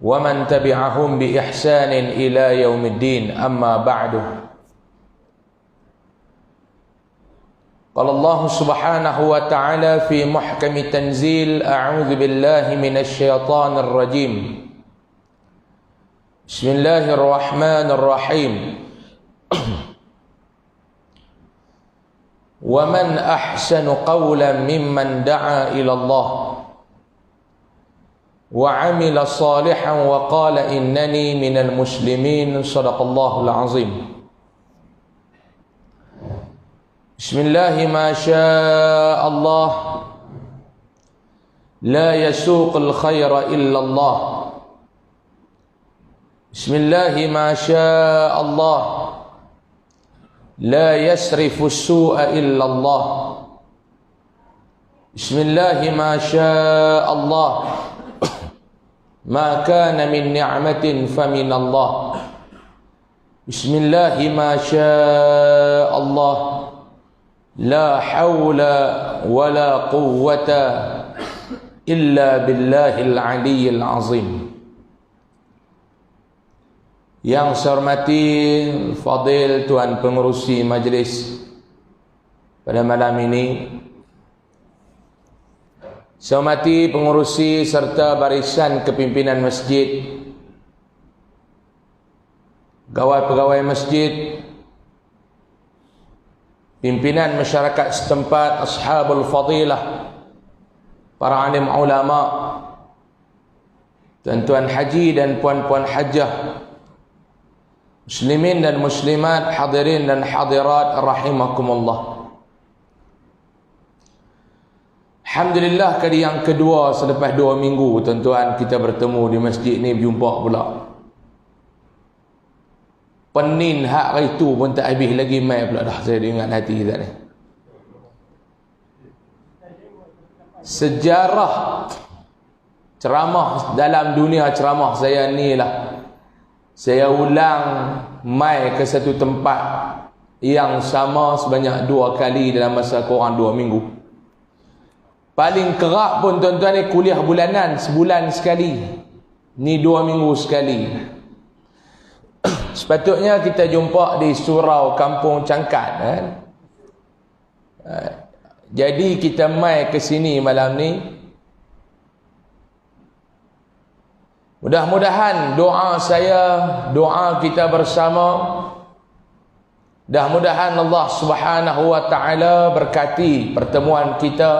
ومن تبعهم بإحسان إلى يوم الدين أما بعد قال الله سبحانه وتعالى في محكم تنزيل أعوذ بالله من الشيطان الرجيم بسم الله الرحمن الرحيم ومن أحسن قولا ممن دعا إلى الله وعمل صالحا وقال إنني من المسلمين صدق الله العظيم بسم الله ما شاء الله لا يسوق الخير إلا الله بسم الله ما شاء الله لا يسرف السوء إلا الله بسم الله ما شاء الله ما كان من نعمة فمن الله بسم الله ما شاء الله لا حول ولا قوة إلا بالله العلي العظيم. Yang saya hormati Fadil Tuan Pengerusi Majlis pada malam ini, saya hormati pengurusi serta barisan kepimpinan masjid, pegawai-pegawai masjid, pimpinan masyarakat setempat, ashabul fadilah, para alim ulama, tuan-tuan haji dan puan-puan hajjah, muslimin dan muslimat, hadirin dan hadirat rahimakumullah. Alhamdulillah, kali yang kedua selepas 2 minggu tuan-tuan kita bertemu di masjid ni, berjumpa pula. Penin hak hari tu pun tak habis lagi mai pula dah, saya ingat hati kita ni. Sejarah ceramah dalam dunia ceramah saya ni lah, saya ulang mai ke satu tempat yang sama sebanyak 2 kali dalam masa kurang 2 minggu. Paling kerap pun tuan-tuan ni kuliah bulanan, sebulan sekali. Ni 2 minggu sekali. Sepatutnya kita jumpa di surau Kampung Cangkat kan? Jadi kita mai ke sini malam ni. Mudah-mudahan doa saya, doa kita bersama, mudah-mudahan Allah Subhanahu wa taala berkati pertemuan kita,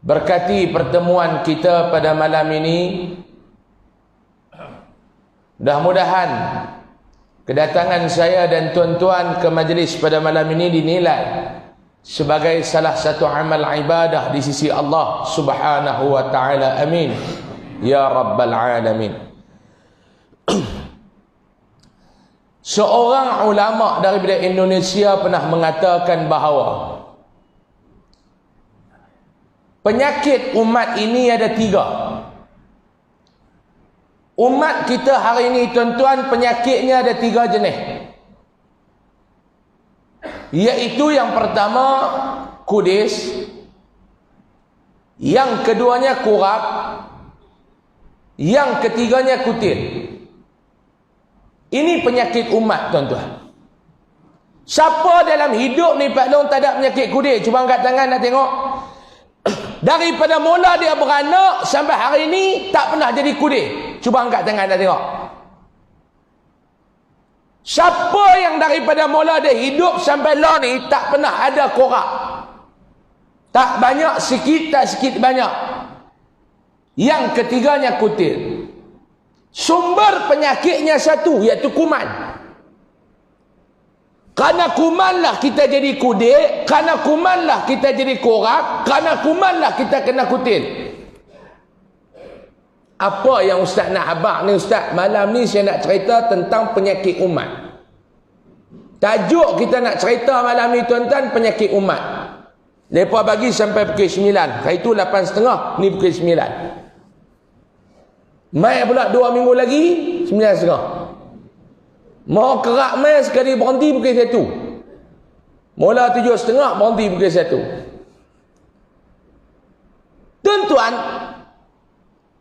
berkati pertemuan kita pada malam ini. Mudah-mudahan kedatangan saya dan tuan-tuan ke majlis pada malam ini dinilai sebagai salah satu amal ibadah di sisi Allah Subhanahu wa taala. Amin ya rabbal alamin. Seorang ulama daripada Indonesia pernah mengatakan bahawa penyakit umat ini ada 3. Umat kita hari ini tuan-tuan, penyakitnya ada 3 jenis. Iaitu yang pertama kudis, yang keduanya kurap, yang ketiganya kutil. Ini penyakit umat tuan-tuan. Siapa dalam hidup ni Pak Long tak ada penyakit kudis? Cuba angkat tangan nak tengok. Daripada mula dia beranak sampai hari ini tak pernah jadi kudis. Cuba angkat tangan nak tengok. Siapa yang daripada mula dia hidup sampai lah ni tak pernah ada korak? Tak banyak sikit, tak sikit banyak. Yang ketiganya kutil. Sumber penyakitnya satu, iaitu kuman. Kerana kumanlah kita jadi kudil, kerana kumanlah kita jadi korak, kerana kumanlah kita kena kutil. Apa yang Ustaz nak habaq ni Ustaz? Malam ni saya nak cerita tentang penyakit umat. Tajuk kita nak cerita malam ni tuan-tuan, penyakit umat. Lepas bagi sampai pukul 9. Hari tu 8.30, ni pukul 9. Mai pula 2 minggu lagi 9.30. Mau kerak mai sekali berhenti pukul 1. Mula 7.30 berhenti pukul 1. Tuan-tuan,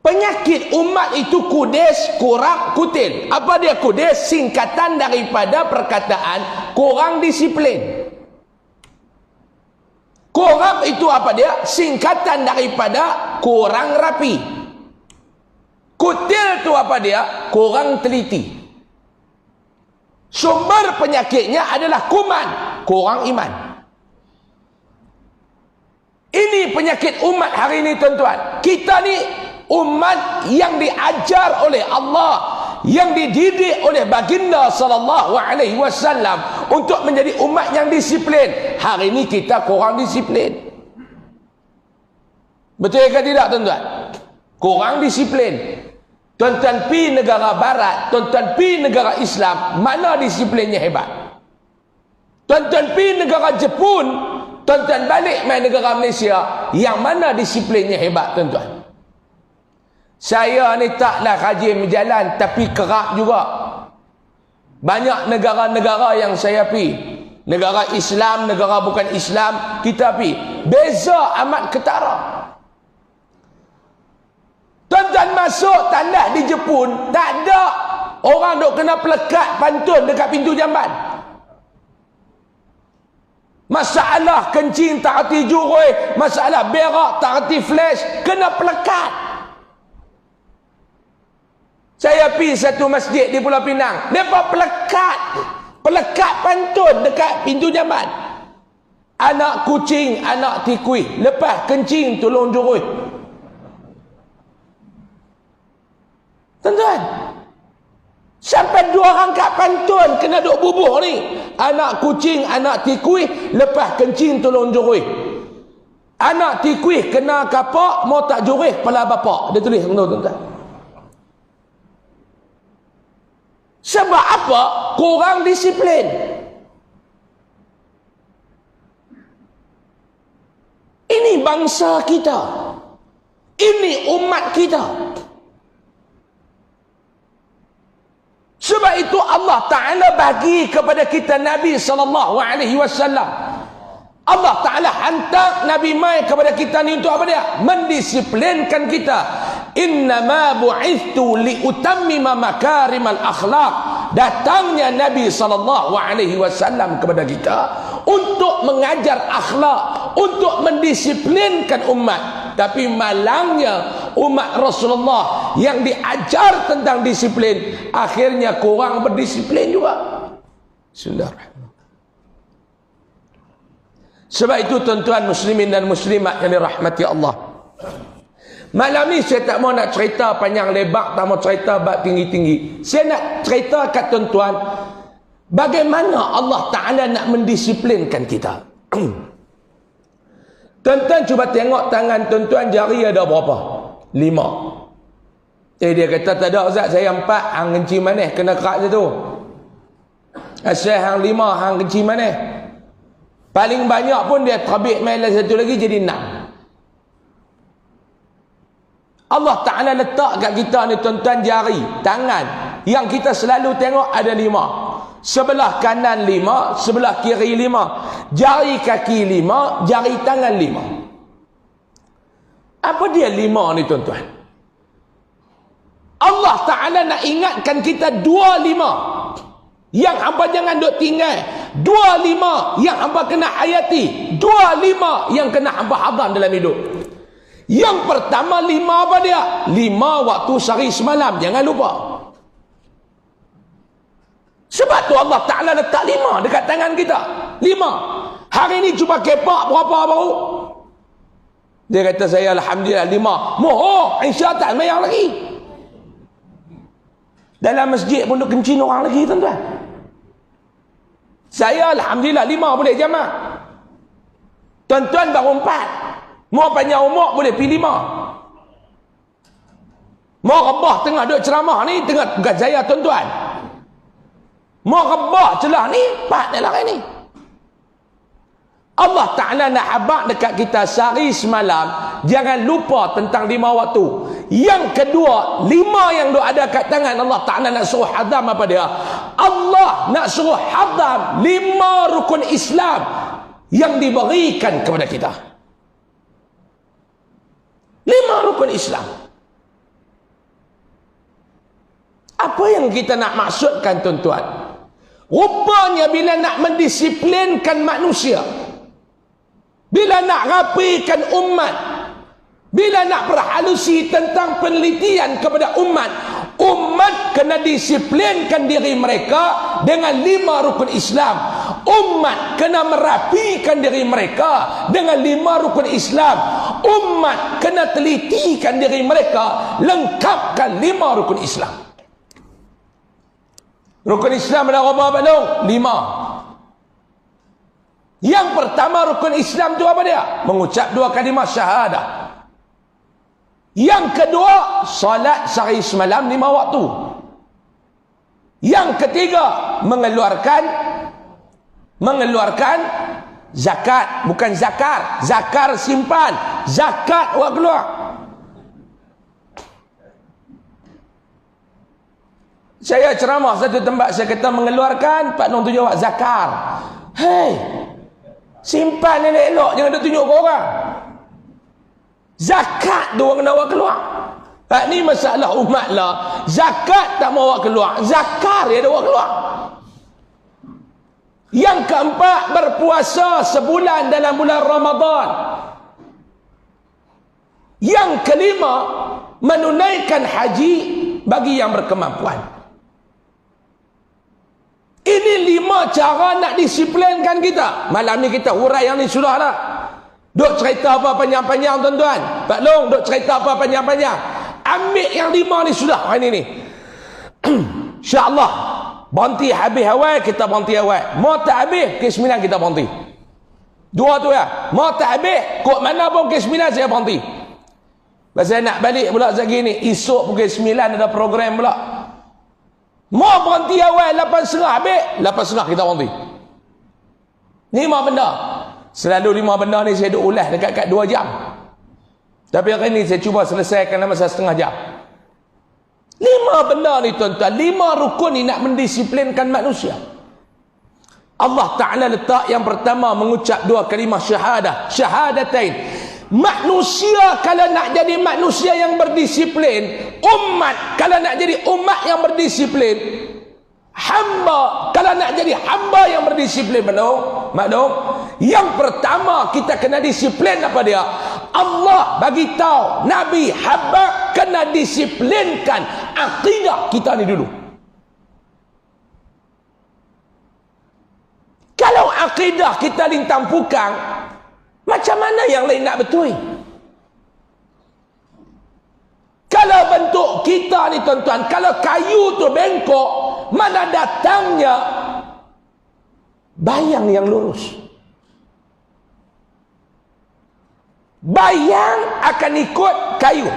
Penyakit umat itu kudes, kurang, kutil. Apa dia kudes? Singkatan daripada perkataan kurang disiplin. Kurang itu apa dia? Singkatan daripada kurang rapi. Kutil itu apa dia? Kurang teliti. Sumber penyakitnya adalah kuman, kurang iman. Ini penyakit umat hari ini tuan-tuan. Kita ni umat yang diajar oleh Allah, yang dididik oleh baginda sallallahu alaihi wasallam untuk menjadi umat yang disiplin. Hari ini kita kurang disiplin. Betul ke tidak tuan-tuan? Kurang disiplin. Tuan-tuan pi negara barat, tuan-tuan pi negara Islam, mana disiplinnya hebat? Tuan-tuan pi negara Jepun, tuan-tuan balik main negara Malaysia, yang mana disiplinnya hebat tuan-tuan? Saya ni taklah rajin berjalan, tapi kerap juga. Banyak negara-negara yang saya pi, negara Islam, negara bukan Islam, kita pi, beza amat ketara. Tuan-tuan masuk tandas di Jepun, tak ada orang duk kena pelekat pantun dekat pintu jamban. Masalah kencing tak erti jurui, masalah berak tak erti flash, kena pelekat. Saya pergi satu masjid di Pulau Pinang, mereka pelekat pantun dekat pintu jamban. Anak kucing, anak tikui, lepas kencing tolong jurui. Tuan-tuan, sampai 2 rangkap pantun kena duk bubuh ni. Anak kucing, anak tikui, lepas kencing tolong jurui. Anak tikui kena kapak, mau tak jurui kepala bapak. Dia tulis tuan-tuan. Sebab apa? Kurang disiplin. Ini bangsa kita. Ini umat kita. Sebab itu Allah Ta'ala bagi kepada kita Nabi SAW. Allah Ta'ala hantar Nabi mai kepada kita ni untuk apa dia? Mendisiplinkan kita. Innama bu'ithtu liutammima makarimal akhlaq. Datangnya Nabi SAW kepada kita untuk mengajar akhlak, untuk mendisiplinkan umat. Tapi malangnya umat Rasulullah yang diajar tentang disiplin, akhirnya kurang berdisiplin juga. Bismillahirrahmanirrahim. Sebab itu tuan-tuan muslimin dan muslimat yang dirahmati Allah, malam ni saya tak mau nak cerita panjang lebar, tak mau cerita bab tinggi-tinggi. Saya nak cerita kat tuan-tuan bagaimana Allah Ta'ala nak mendisiplinkan kita. Tuan-tuan cuba tengok tangan tuan-tuan, jari ada berapa? 5. Dia kata tak ada Ustaz, saya 4, hang kencing manis kena kerak satu. Asal hang 5, hang kencing manis. Paling banyak pun dia terbit main satu lagi jadi 6. Allah Ta'ala letak kat kita ni tuan-tuan jari, tangan yang kita selalu tengok ada 5. Sebelah kanan 5, sebelah kiri 5. Jari kaki 5, jari tangan 5. Apa dia 5 ni tuan-tuan? Allah Ta'ala nak ingatkan kita 25 yang hamba jangan duk tinggal, 25 yang hamba kena hayati, 25 yang kena hamba hadam dalam hidup. Yang pertama 5 apa dia? 5 waktu sehari semalam, jangan lupa. Sebab tu Allah Ta'ala letak 5 dekat tangan kita. 5. Hari ni cuba kepak berapa baru? Dia kata saya Alhamdulillah 5. Mohon insya tak mayang lagi. Dalam masjid pun duk kencing orang lagi tuan-tuan. Saya Alhamdulillah 5 boleh jamak. Tuan-tuan baru 4. Mau panjang umur boleh pergi 5. Mau rebah tengah duk ceramah ni, tengah bukan saya tuan-tuan. Mau rebah celah ni, 4 dalam hari ni. Allah Ta'ala nak habaq dekat kita sehari semalam, jangan lupa tentang 5 waktu. Yang kedua, 5 yang duk ada kat tangan Allah Ta'ala nak suruh hadam apa dia? Allah nak suruh hadam 5 rukun Islam yang diberikan kepada kita. 5 rukun Islam. Apa yang kita nak maksudkan tuan-tuan? Rupanya bila nak mendisiplinkan manusia, bila nak rapikan umat, bila nak berhalusi tentang penelitian kepada umat, umat kena disiplinkan diri mereka dengan 5 rukun Islam. Umat kena merapikan diri mereka dengan 5 rukun Islam. Umat kena telitikan diri mereka, lengkapkan 5 rukun Islam. Rukun Islam ada berapa Pak? 5. Yang pertama rukun Islam tu apa dia? Mengucap 2 kalimah syahadah. Yang kedua, salat sehari semalam 5 waktu. Yang ketiga, mengeluarkan zakat, bukan zakar. Zakar simpan, zakat awak keluar. Saya ceramah satu tempat, saya kata mengeluarkan, Pak Long tu jawab zakar. Hei, simpan elok-elok, jangan duk tunjuk ke orang. Zakat tu orang kena awak keluar. Ni masalah umat lah. Zakat tak mau awak keluar, zakar dia ada awak keluar. Yang keempat, berpuasa sebulan dalam bulan Ramadan. Yang kelima, menunaikan haji bagi yang berkemampuan. Ini 5 cara nak disiplinkan kita. Malam ni kita hurai yang ni sudah lah. Duk cerita apa panjang-panjang tuan-tuan. Pak Long duk cerita apa panjang-panjang. Ambil yang 5 ni sudah hari ni. InsyaAllah berhenti habis awal, kita berhenti awal. Mau tak habis, ke 9 kita berhenti. 2 tu ya. Mau tak habis, kok mana pun ke 9 saya berhenti. Pasal nak balik pula lagi ni. Esok pukul 9 ada program pula. Mau berhenti awal 8.30 habis, 8.30 kita berhenti. 5 benda. Selalu 5 benda ni saya duk ulas dekat 2 jam. Tapi hari ni saya cuba selesaikan dalam masa setengah jam. 5 benda ni tuan-tuan, 5 rukun ni nak mendisiplinkan manusia. Allah Ta'ala letak yang pertama mengucap 2 kalimah syahadah, syahadatain. Manusia kalau nak jadi manusia yang berdisiplin, umat kalau nak jadi umat yang berdisiplin, hamba kalau nak jadi hamba yang berdisiplin, maklum. Yang pertama kita kena disiplin apa dia? Allah bagi tahu Nabi hamba kena disiplinkan akidah kita ni dulu. Kalau akidah kita lintang pukang, macam mana yang lain nak betul? Kalau bentuk kita ni tuan-tuan, kalau kayu tu bengkok, mana datangnya bayang yang lurus? Bayang akan ikut kayu.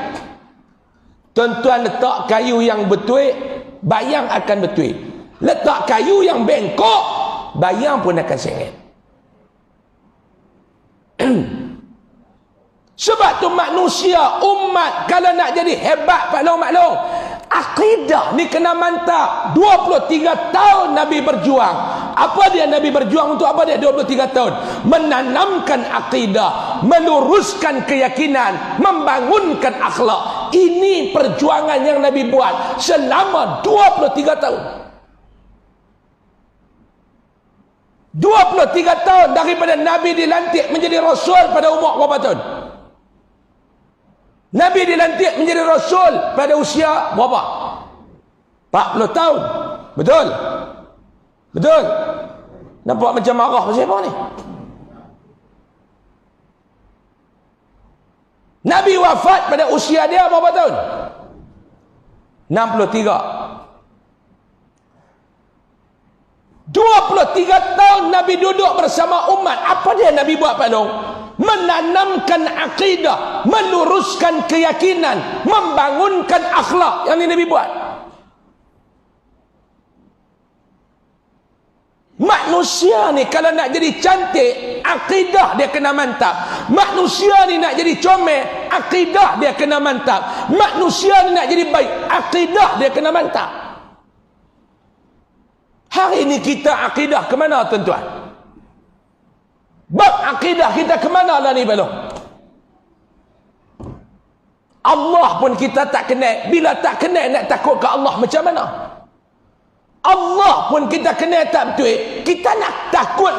Tuan-tuan letak kayu yang betul, bayang akan betul. Letak kayu yang bengkok, bayang pun akan seret. Sebab tu manusia, umat kalau nak jadi hebat, maklum, akidah ni kena mantap. 23 tahun Nabi berjuang. Apa dia Nabi berjuang untuk apa dia 23 tahun? Menanamkan akidah, meluruskan keyakinan, membangunkan akhlak. Ini perjuangan yang Nabi buat selama 23 tahun. 23 tahun daripada Nabi dilantik menjadi Rasul pada umur berapa tahun? Nabi dilantik menjadi Rasul pada usia berapa? 40 tahun. Betul? Betul? Nampak macam marah pasal apa ni? Nabi wafat pada usia dia berapa tahun? 63. 23 tahun Nabi duduk bersama umat. Apa dia Nabi buat Pak Long? Menanamkan akidah, meluruskan keyakinan, membangunkan akhlak. Yang ini Nabi buat. Manusia ni kalau nak jadi cantik, akidah dia kena mantap. Manusia ni nak jadi comel, akidah dia kena mantap. Manusia ni nak jadi baik, akidah dia kena mantap. Hari ini kita akidah ke mana tuan-tuan? Bab akidah kita ke mana lah ni belum? Allah pun kita tak kenal. Bila tak kenal nak takut ke Allah macam mana? Allah pun kita kena tak betul. Kita nak takut